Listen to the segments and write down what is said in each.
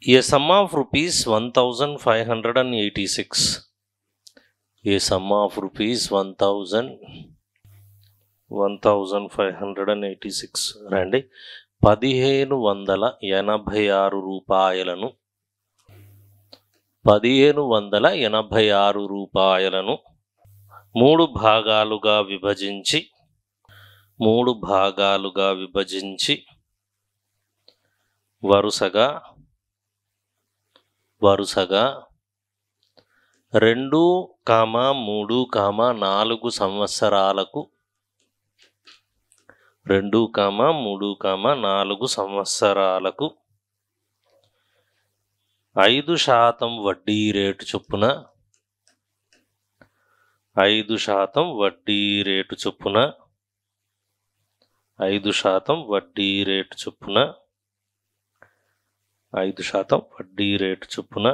A sum of rupees 1586. A sum of rupees 1586 రండి 1586 రూపాయలను 1586 రూపాయలను 3 భాగాలుగా విభజించి వరుసగా 2, 3, 4 సంవత్సరాలకు 2, 3, 4 సంవత్సరాలకు 5% వడ్డీ రేటు చొప్పున 5% వడ్డీ రేటు చొప్పున 5% వడ్డీ రేటు చొప్పున 5% వడ్డీ రేటు చొప్పున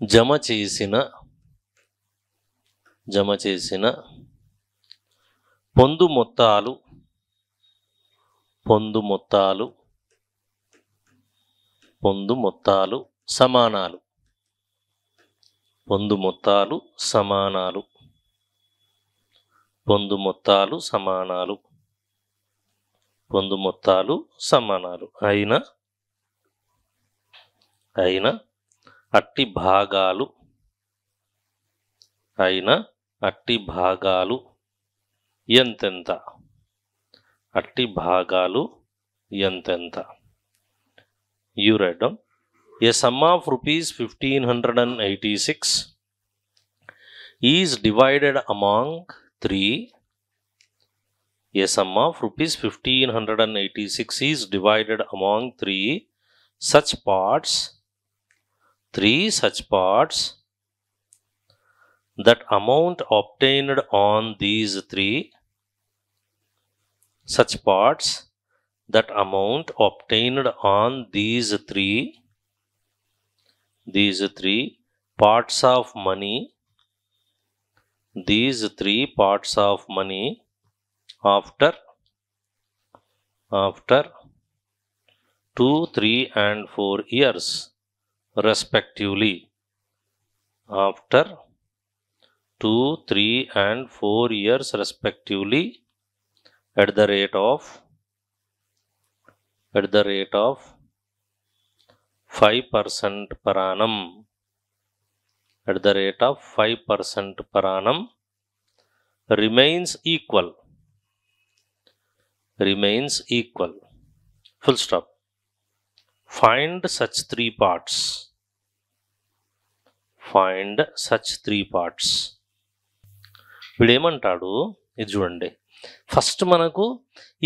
జమ చేసిన పొందు మొత్తాలు సమానాలు అయిన అట్టి భాగాలు ఎంతెంత You write down. A sum of rupees 1586 is divided among 3. A sum of rupees 1586 is divided among 3 such parts that amount obtained on these 3 parts of money after 2, 3 and 4 years respectively. After 2, 3 and 4 years respectively, at the rate of 5% per annum. At the rate of 5% per annum remains equal. Full stop. Find such 3 parts. వీడేమంటాడు ఇది చూడండి. First మనకు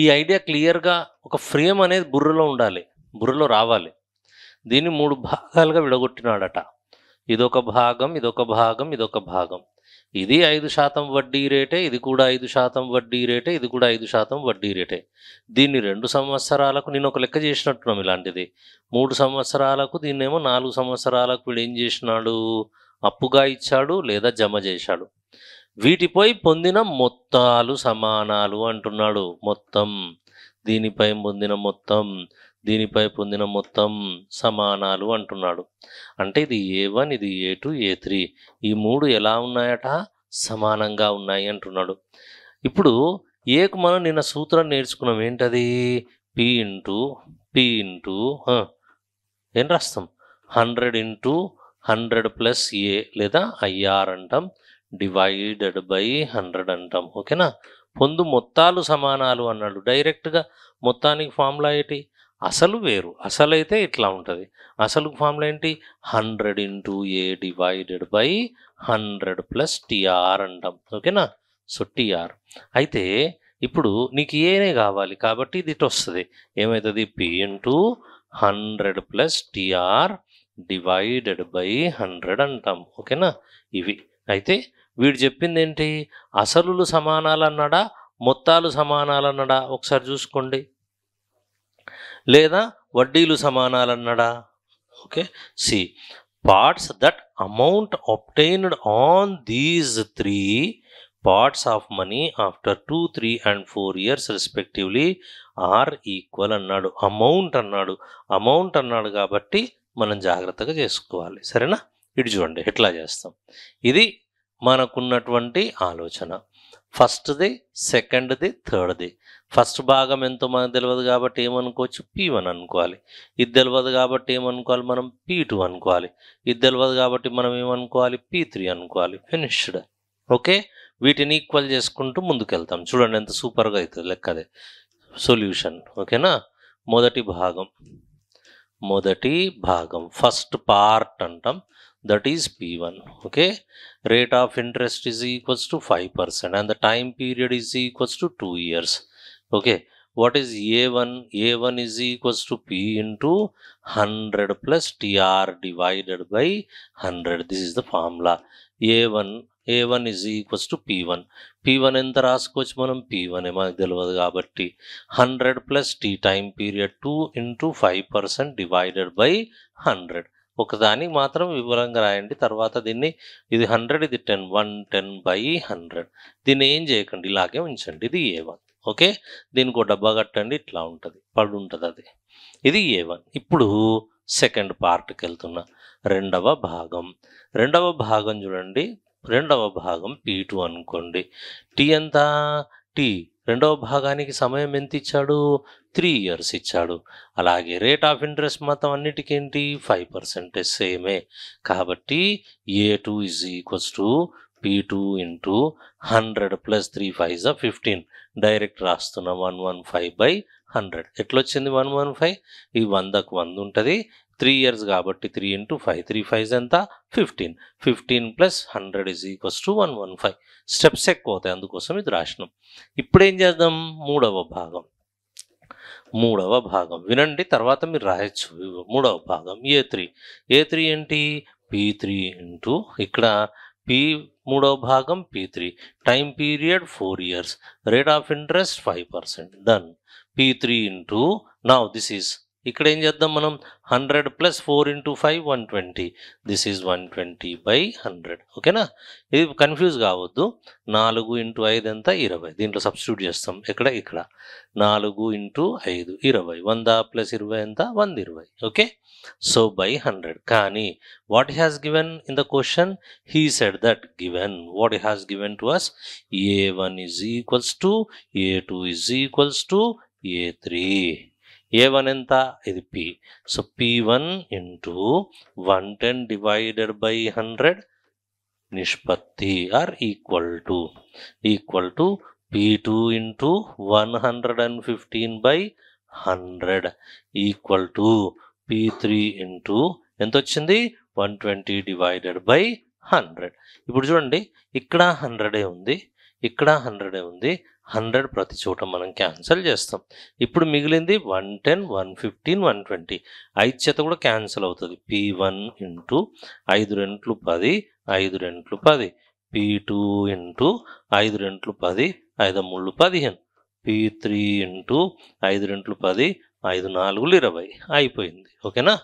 ఈ idea క్లియర్గా ఒక frame అనేది బుర్రలో రావాలి. దీన్ని 3 భాగాలుగా విడగొట్టినాడట. ఇదొక భాగం, ఇది 5% వడ్డీ రేటే, ఇది కూడా 5% వడ్డీ రేటే, ఇది కూడా 5% వడ్డీ రేటే. దీన్ని 2 సంవత్సరాలకు నేను ఒక లెక్క చేసినట్టున్నాం ఇలాంటిది. 3 సంవత్సరాలకు, దీన్నేమో 4 సంవత్సరాలకు వీడు ఏం చేసినాడు, అప్పుగా ఇచ్చాడు లేదా జమ చేశాడు. వీటిపై పొందిన మొత్తాలు సమానాలు అంటున్నాడు. మొత్తం దీనిపై పొందిన మొత్తం సమానాలు అంటున్నాడు. అంటే ఇది A1, ఇది A2, A3 ఈ 3 ఎలా ఉన్నాయట, సమానంగా ఉన్నాయి అంటున్నాడు. ఇప్పుడు ఏకు మనం నిన్న సూత్రం నేర్చుకున్నాం. ఏంటది? P ఇంటూ ఏం రాస్తాం, 100 ఇంటూ 100 ప్లస్ A లేదా IR అంటాం, డివైడెడ్ బై 100 అంటాం. ఓకేనా? పొందు మొత్తాలు సమానాలు అన్నాడు. డైరెక్ట్గా మొత్తానికి ఫార్ములా ఏంటి? అసలు వేరు. అసలైతే ఇట్లా ఉంటుంది. అసలు ఫార్ములా ఏంటి? 100 into A divided by 100 plus TR అంటాం. ఓకేనా? So TR. అయితే ఇప్పుడు నీకు ఏనే కావాలి కాబట్టి ఇది ఇటు వస్తుంది. ఏమవుతుంది? P into 100 plus TR divided by 100 అంటాం. ఓకేనా? ఇవి అయితే వీడు చెప్పింది ఏంటి? అసలులు సమానాలు అన్నాడా, మొత్తాలు సమానాలు అన్నాడా? ఒకసారి చూసుకోండి. లేదా వడ్డీలు సమానాలు అన్నాడా? ఓకే, సి parts that amount obtained on these 3 parts of money after 2, 3 and 4 years respectively are equal అన్నాడు, అమౌంట్ అన్నాడు. అమౌంట్ అన్నాడు కాబట్టి మనం జాగ్రత్తగా చేసుకోవాలి. సరేనా? ఇటు చూడండి ఎట్లా చేస్తాం. ఇది మనకున్నటువంటి ఆలోచన. ఫస్ట్ది, సెకండ్ది, థర్డ్ది. ఫస్ట్ భాగం ఎంతో మనకు తెలియదు కాబట్టి ఏమనుకోవచ్చు, P1 అనుకోవాలి. ఇది తెలియదు కాబట్టి ఏమనుకోవాలి, మనం P2 అనుకోవాలి. ఇది తెలియదు కాబట్టి మనం ఏమనుకోవాలి, P3 అనుకోవాలి. ఫినిష్డ్. ఓకే, వీటిని ఈక్వల్ చేసుకుంటూ ముందుకెళ్తాం. చూడండి ఎంత సూపర్గా అవుతుంది లెక్కదే సొల్యూషన్. ఓకేనా? మొదటి భాగం ఫస్ట్ పార్ట్ అంటాం, that is P1. okay, rate of interest is equals to 5% and the time period is equals to 2 years. okay, what is A1 is equals to P into 100 plus TR divided by 100. this is the formula. A1 is equals to P1 ఎంత రాసుకోవచ్చు మనం, P1 మనకు తెలియదు కాబట్టి 100 plus T time period 2 into 5% divided by 100. ఒకదానికి మాత్రం వివరంగా రాయండి. తర్వాత దీన్ని ఇది 100, ఇది 10, 110/100. దీన్ని ఏం చేయకండి, ఇలాగే ఉంచండి. ఇది A1. ఓకే, దీనికి ఒక డబ్బా కట్టండి, ఇట్లా ఉంటుంది, పడు ఉంటుంది అది. ఇది A1. ఇప్పుడు సెకండ్ పార్ట్కి వెళ్తున్నా. రెండవ భాగం చూడండి. రెండవ భాగం P2 అనుకోండి. టీ ఎంత, టీ రెండవ భాగానికి సమయం ఎంత ఇచ్చాడు, 3 years ఇచ్చాడు. అలాగే రేట్ ఆఫ్ ఇంట్రెస్ట్ మొత్తం అన్నిటికీ ఏంటి, 5% సేమే. కాబట్టి A2 is equals to P2 into 100 plus 3 5 15. Direct రాస్తున్నాం 115/100. ఎట్లొచ్చింది 115? ఈ 100కు 100 ఉంటుంది, 3 years కాబట్టి 3 into 5, 3 5 ఎంత, 15. 15 plus 100 is equals to 115. Steps ఎక్కువ అవుతాయి, అందుకోసం ఇది రాసినాం. ఇప్పుడు ఏం చేద్దాం, మూడవ భాగం వినండి, తర్వాత మీరు రాయొచ్చు. మూడవ భాగం A3 ఏంటి, P3 ఇంటూ ఇక్కడ మూడవ భాగం P3, time period 4 years, rate of interest 5%. Done. P3 into now this is, ఇక్కడ ఏం చేద్దాం మనం, 100 plus 4 into 5 120. This is 120/100. ఓకేనా? ఇది కన్ఫ్యూజ్ కావద్దు. 4 into 5 ఎంత, 20. దీంట్లో సబ్స్టిట్యూట్ చేస్తాం. ఇక్కడ 4 into 5 20. 100 plus 20 ఎంత, 120. Okay, so by 100. కానీ what he has given in the question, he said that what he has given to us, A1 is equals to A2 is equals to A3. A1 ఎంత, ఇది P. So P1 into 110 divided by 100 నిష్పత్తి are equal to P2 into 115/100 equal to P3 into ఎంత వచ్చింది, 120 divided by 100. ఇప్పుడు చూడండి, ఇక్కడ 100 ఉంది, ఇక్కడ 100 ఉంది. 100 ప్రతి చోట మనం క్యాన్సిల్ చేస్తాం. ఇప్పుడు మిగిలింది 110, 115, 120. 5 చేత కూడా క్యాన్సిల్ అవుతుంది. P1 into 5 రెట్లు 10, 5 రెట్లు 10. P2 into 5 రెట్లు 10, 5 3 15. P3 into 5 రెట్లు 10, 5 4 20. అయిపోయింది. ఓకేనా?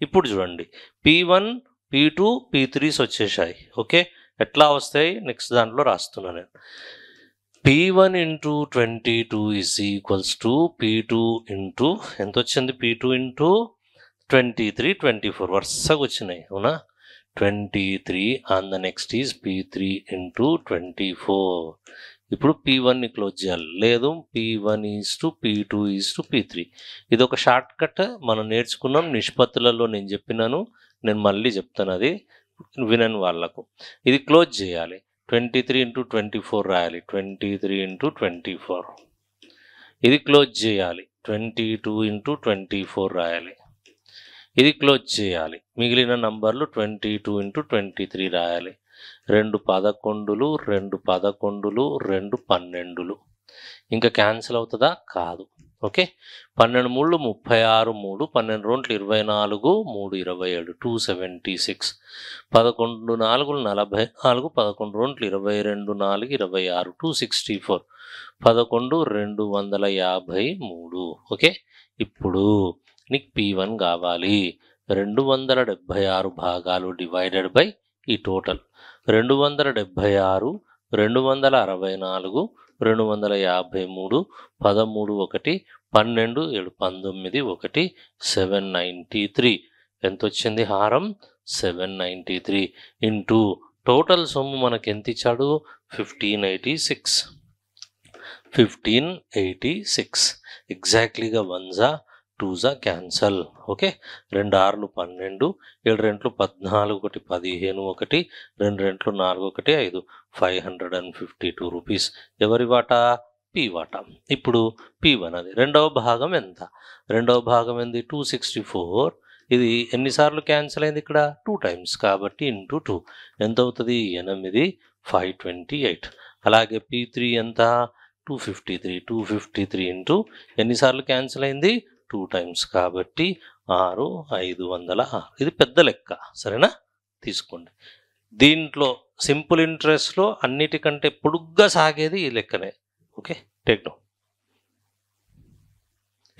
ఇప్పుడు చూడండి, P1, P2, P3s వచ్చేసాయి. ఓకే, ఎట్లా వస్తాయి నెక్స్ట్ దాంట్లో రాస్తున్నాను నేను. P1 into 22 is equals to P2 into ఎంత వచ్చింది, P2 into 23, 24 వరుసగా వచ్చినాయి. అవునా? 23 and the next is P3 into 24. ఇప్పుడు P1ని క్లోజ్ చేయాలి, లేదు P1 is to P2 is to P3. ఇది ఒక షార్ట్ కట్ మనం నేర్చుకున్నాం నిష్పత్తులలో. నేను చెప్పినాను, నేను మళ్ళీ చెప్తాను, అది వినని వాళ్ళకు. ఇది క్లోజ్ చేయాలి. 23 into 24 రాయాలి, 23 into 24. ఇది క్లోజ్ చేయాలి, 22 into 24 రాయాలి. ఇది క్లోజ్ చేయాలి, మిగిలిన నంబర్లు 22 into 23 రాయాలి. 2 11లు, 2 11లు, 2 12లు. ఇంకా క్యాన్సిల్ అవుతుందా, కాదు. ఓకే, 12 3 36, 3 12 2 24, 3 27, 276. 11 4 44, 11 2 22, 4 26, 264. 11 253. ఓకే, ఇప్పుడు నీకు P1 కావాలి. 276 భాగాలు డివైడెడ్ బై ఈ టోటల్ 276, 264, 253, 13 1 12 7 19 1 793. ఎంత వచ్చింది హారం? 793 ఇంటూ టోటల్ సొమ్ము మనకి ఎంత ఇచ్చాడు? 1586. 1586 ఎగ్జాక్ట్లీగా 1 2 క్యాన్సల్. Okay, 2 6 12, 7 2 14, 1 15, 1 2 2 4 1 5 552 rupees. ఎవరి వాటా? పి వాటా. ఇప్పుడు P1 అది. రెండవ భాగం ఎంత? రెండవ భాగం ఏంది? 264. ఇది ఎన్నిసార్లు క్యాన్సిల్ అయింది ఇక్కడ? 2 టైమ్స్ కాబట్టి ఇంటూ 2 ఎంత అవుతుంది? 8 528. అలాగే P3 ఎంత? 253. 253 ఇంటూ ఎన్నిసార్లు క్యాన్సిల్ అయింది? 2 టైమ్స్ కాబట్టి 6 506. ఇది పెద్ద లెక్క, సరేనా? తీసుకోండి. దీంట్లో సింపుల్ ఇంట్రెస్ట్లో అన్నిటికంటే పొడుగ్గా సాగేది ఈ లెక్కనే. Okay, take down.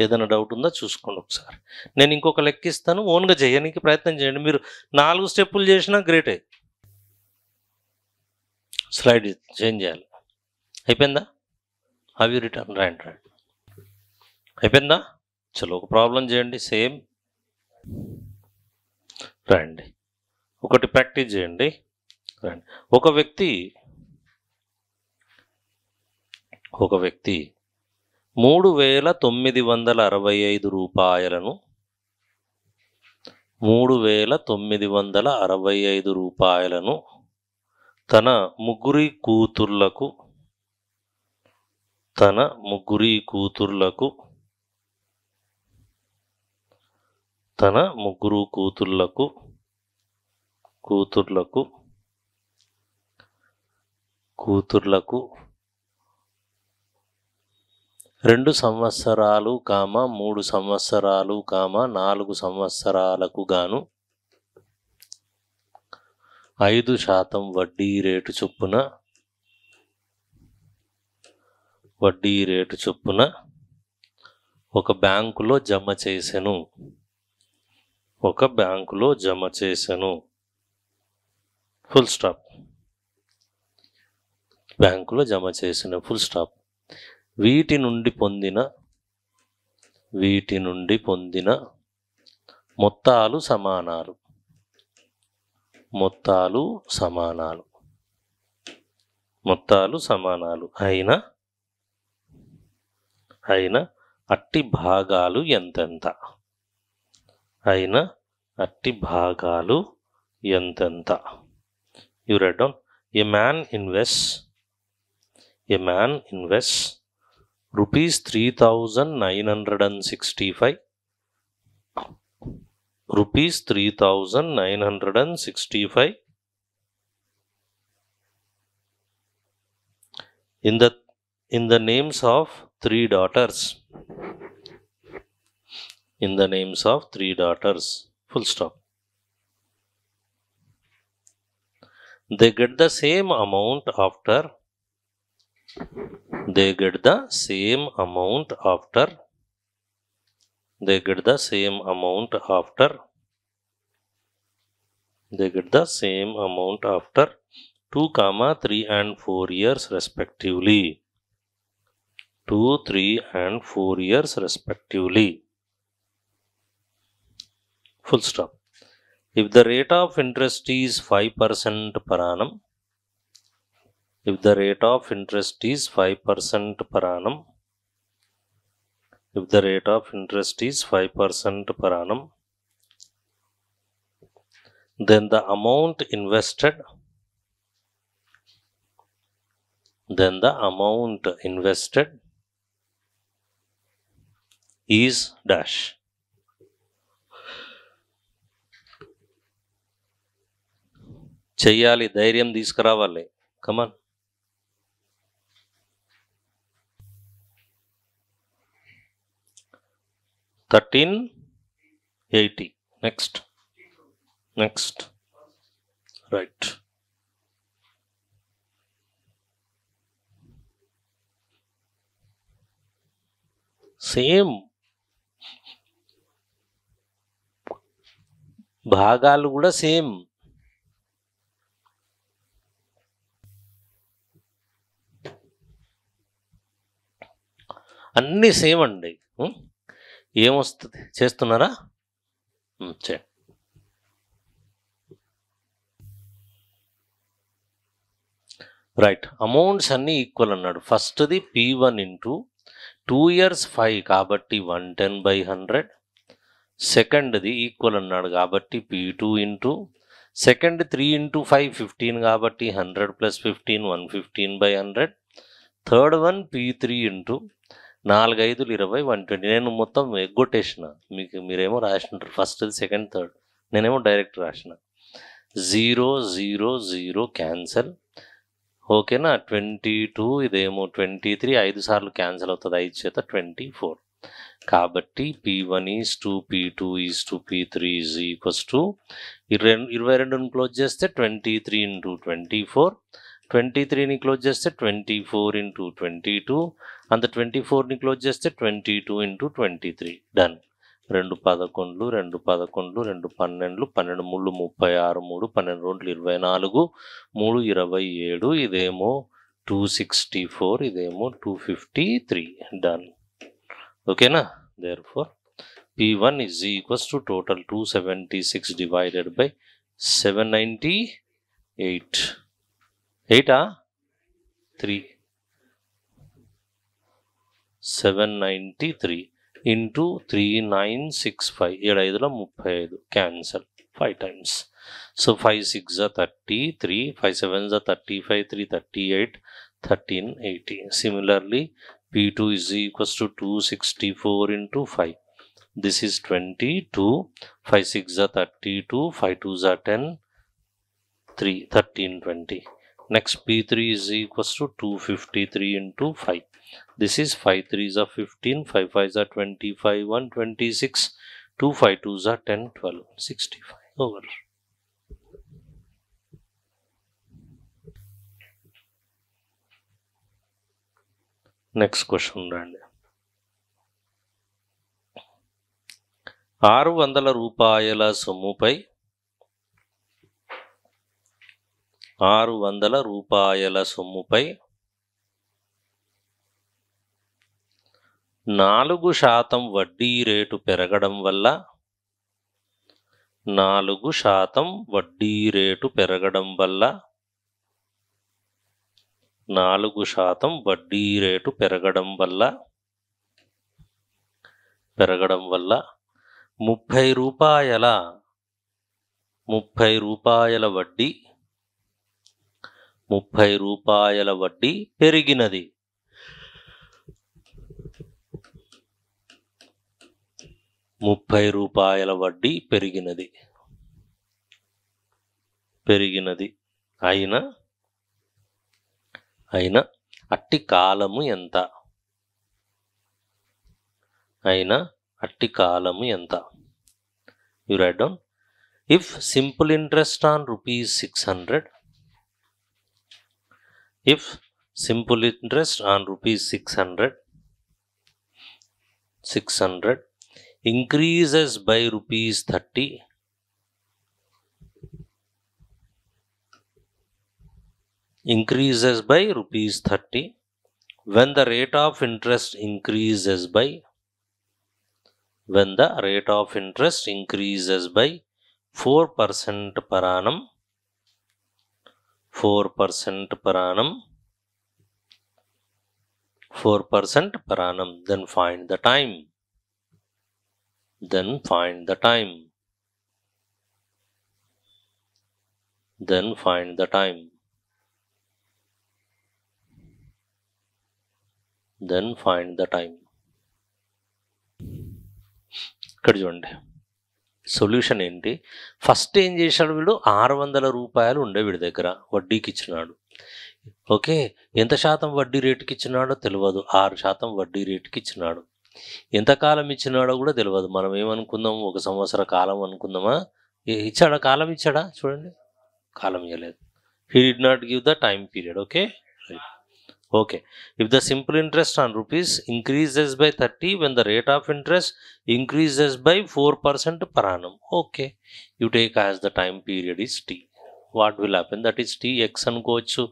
ఏదైనా డౌట్ ఉందా చూసుకోండి ఒకసారి. నేను ఇంకొక లెక్క ఇస్తాను, ఓన్గా చేయడానికి ప్రయత్నం చేయండి. మీరు 4 స్టెప్పులు చేసినా గ్రేటే. స్లైడ్ చేంజ్ చేయాలి. అయిపోయిందా? అవి రిటర్న్ రైట్. అయిపోయిందా? చలో ఒక ప్రాబ్లం చేయండి. సేమ్ రండి, ఒకటి ప్రాక్టీస్ చేయండి. రండి. ఒక వ్యక్తి 3,965 రూపాయలను 3,965 రూపాయలను తన ముగ్గురి కూతుర్లకు కూతుర్లకు 2 సంవత్సరాలు, 3 సంవత్సరాలు, 4 సంవత్సరాలకు గాను 5% వడ్డీ రేటు చొప్పున ఒక బ్యాంకులో జమ చేసెను. Full stop. బ్యాంకులో జమ చేసిన ఫుల్ స్టాప్. వీటి నుండి పొందిన మొత్తాలు సమానాలు అయిన అట్టి భాగాలు ఎంతెంత? You write down. A man invests rupees 3,965 in the names of 3 daughters. Full stop. They get the same amount after 2, 3 and 4 years respectively. 2, 3 and 4 years respectively. Full stop. If the rate of interest is 5% per annum, then the amount invested is dash. చెయ్యాలి, ధైర్యం తీసుకురావాలి. కమాన్. $1380. Next. Right. Same భాగాలు కూడా same. అన్నీ same అండి. ఏమొస్తుంది చేస్తున్నారా? చేయండి. రైట్, అమౌంట్స్ అన్నీ ఈక్వల్ అన్నాడు. ఫస్ట్ది P1 ఇంటూ 2 years 5 కాబట్టి 110/100. సెకండ్ది ఈక్వల్ అన్నాడు కాబట్టి P2 ఇంటూ సెకండ్ 3 ఇంటూ 5 15 కాబట్టి 100 + 15 115/100. Third one P3 into 4 5 20 120. నేను మొత్తం ఎగ్గొట్టేసిన, మీరేమో రాసినారు ఫస్ట్ది సెకండ్ థర్డ్, నేనేమో డైరెక్ట్ రాసిన. 0 0 0 క్యాన్సల్. ఓకేనా? 22 ఇదేమో 23 5 సార్లు క్యాన్సిల్ అవుతుంది, 5 చేత 24. కాబట్టి P1 is to P2 is to P3 is equals to 22ని క్లోజ్ చేస్తే 23 ఇంటూ 24, 23ని క్లోజ్ చేస్తే 24 ఇంటూ 22, అంత 24ని క్లోజ్ చేస్తే 22 ఇంటూ 23. డన్. 2 11 2 11 2 12 12 3 36 3 12 2 24 3 27. ఇదేమో 264, ఇదేమో 253. డన్. ఓకేనా? therefore P1 is equals to total 276 divided by 798. 8 3 793 into 3965. 7 5 35 cancel 5 times. So 5 6 33, 5 7 35, 3 38, 13 80. Similarly P2 is equals to 264 into 5. This is 22. 5 6 32, 5 2 10, 3 13 20. Next P3 is equals to 253 into 5. This is 5 3s are 15, 5 5s are 25, 1 26, 2 5 2s are 10, 12, 65. Over. Next question రండి. 600 రూపాయల సొమ్ముపై 600 రూపాయల సొమ్ముపై 4% వడ్డీ rate పెరగడం వల్ల 4% వడ్డీ rate పెరగడం వల్ల 4% వడ్డీ రేటు పెరగడం వల్ల 30 రూపాయల వడ్డీ 30 రూపాయల వడ్డీ పెరిగినది. 30 రూపాయల వడ్డీ పెరిగినది అయిన అట్టి కాలము ఎంత? You write down. If simple interest on rupees 600, if simple interest on rupees 600 increases by rupees 30, when the rate of interest increases by 4% per annum, 4% per annum, then find the time. ఇక్కడ చూడండి solution ఏంటి. First ఏం చేశాడు వీడు, 600 రూపాయలు ఉండే వీడి దగ్గర వడ్డీకి ఇచ్చినాడు. ఓకే, ఎంత శాతం వడ్డీ రేటుకి ఇచ్చినాడో తెలియదు, 6% వడ్డీ రేటుకి ఇచ్చినాడు. ఎంతకాలం ఇచ్చినాడో కూడా తెలియదు. మనం ఏమనుకుందాం, 1 సంవత్సర కాలం అనుకుందామా? ఇచ్చాడా? కాలం ఇచ్చాడా? చూడండి, కాలం ఇవ్వలేదు. He did not give the time period. Okay, right. Okay, if the simple interest on rupees increases by 30 when the rate of interest increases by 4% per annum, okay, you take as the time period is T. What will happen that is TX అనుకోవచ్చు,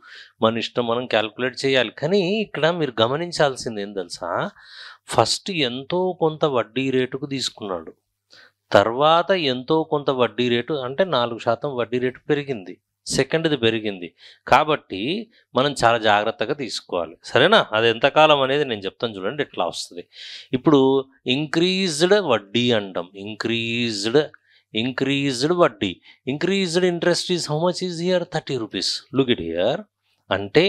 మన ఇష్టం, మనం calculate చేయాలి. కానీ ఇక్కడ మీరు గమనించాల్సింది ఏం తెలుసా, ఫస్ట్ ఎంతో కొంత వడ్డీ రేటుకు తీసుకున్నాడు, తర్వాత ఎంతో కొంత వడ్డీ రేటు అంటే 4% వడ్డీ రేటు పెరిగింది, సెకండ్ది పెరిగింది. కాబట్టి మనం చాలా జాగ్రత్తగా తీసుకోవాలి, సరేనా? అది ఎంతకాలం అనేది నేను చెప్తాను చూడండి, ఎట్లా వస్తుంది. ఇప్పుడు ఇంక్రీజ్డ్ వడ్డీ అంటాం, ఇంక్రీజ్డ్ వడ్డీ, increased interest is how much is here 30 rupees. Look it here. అంటే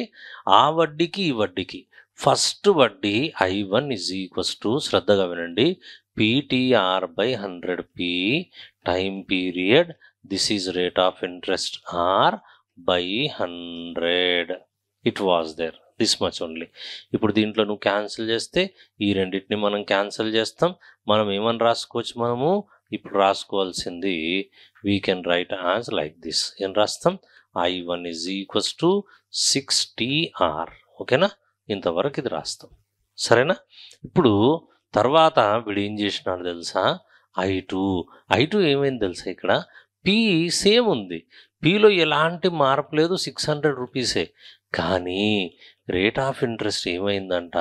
ఆ వడ్డీకి ఈ వడ్డీకి ఫస్ట్ వడ్డీ I1 ఈజ్ ఈక్వల్స్ టు, శ్రద్ధగా వినండి, PTR by 100P time period, this is rate of interest R by 100. It was there, this much only. ఇప్పుడు దీంట్లో నువ్వు క్యాన్సిల్ చేస్తే ఈ రెండింటిని మనం క్యాన్సిల్ చేస్తాం. మనం ఏమని రాసుకోవచ్చు, మనము ఇప్పుడు రాసుకోవాల్సింది we can write as like this. ఏం రాస్తాం, I1 is equals to 60R. ఓకేనా? ఇంతవరకు ఇది రాస్తాం, సరేనా? ఇప్పుడు తర్వాత వీడు ఏం చేసినాడు తెలుసా, I2 ఏమైంది తెలుసా, ఇక్కడ P సేమ్ ఉంది, Pలో ఎలాంటి మార్పు లేదు, 600 రూపీసే. కానీ రేట్ ఆఫ్ ఇంట్రెస్ట్ ఏమైందంట,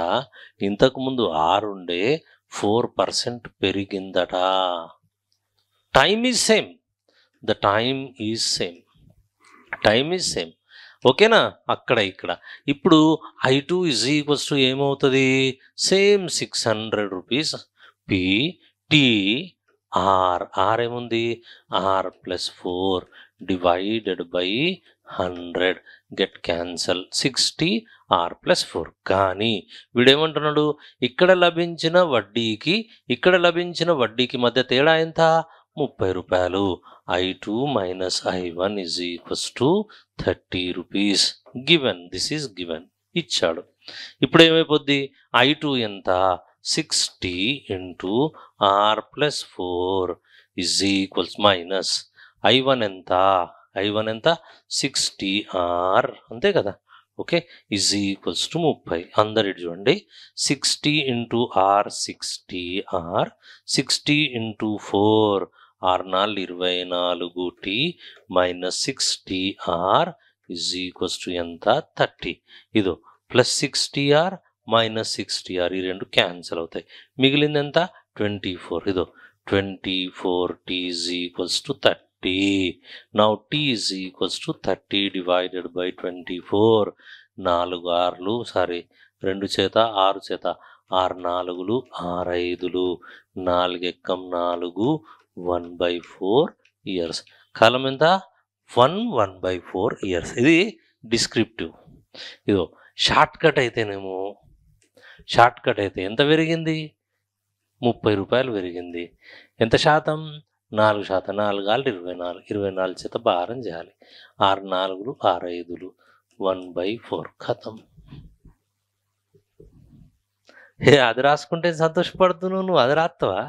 ఇంతకుముందు 6 ఉండే 4% పెరిగిందట. Time is same, the time is same. ఓకేనా? అక్కడ ఇక్కడ ఇప్పుడు I2 ఈజ్ ఈక్వల్స్ టు ఏమవుతుంది, సేమ్ 600 రూపీస్ PTR ఏముంది, R+4 divided by 100 get cancel 60R+4. కానీ వీడేమంటున్నాడు, ఇక్కడ లభించిన వడ్డీకి మధ్య తేడా ఎంత, 30 రూపాయలు. I2 minus I1 is equals to 30 rupees. Given, this is given, ఇచ్చాడు. ఇప్పుడు ఏమైపోద్ది, I2 ఎంత, 60 into R+4 is equals minus I1 ఎంత, 60R, అంతే కదా? Okay, is equals to 30. అందరు చూడండి, 60 into R 60R, 60 into 4 R4 24T minus 60R is equals to ఎంత, 30. ఇదో ప్లస్ 60R మైనస్ 60R, ఈ రెండు క్యాన్సిల్ అవుతాయి, మిగిలింది ఎంత, 24. ఇదో 24T is equals to 30. Now T is equals to 30 divided by 24. 4 ఆర్లు, సారీ 2 చేత 6 చేత 6 4లు 6 5లు, 4 ఎక్కం 4, 1/4 ఇయర్స్. కాలం ఎంత, 1/4 ఇయర్స్. ఇది డిస్క్రిప్టివ్. ఇదో షార్ట్ కట్ అయితేనేమో, షార్ట్ కట్ అయితే ఎంత పెరిగింది, 30 రూపాయలు పెరిగింది. ఎంత శాతం, 4%. 4 ఆళ్ళు 24, 24 చేత భారం చేయాలి, 6 4లు 6 5లు, 1/4 ఖతం. అది రాసుకుంటే సంతోషపడుతున్నావు నువ్వు, అది రాస్తావా?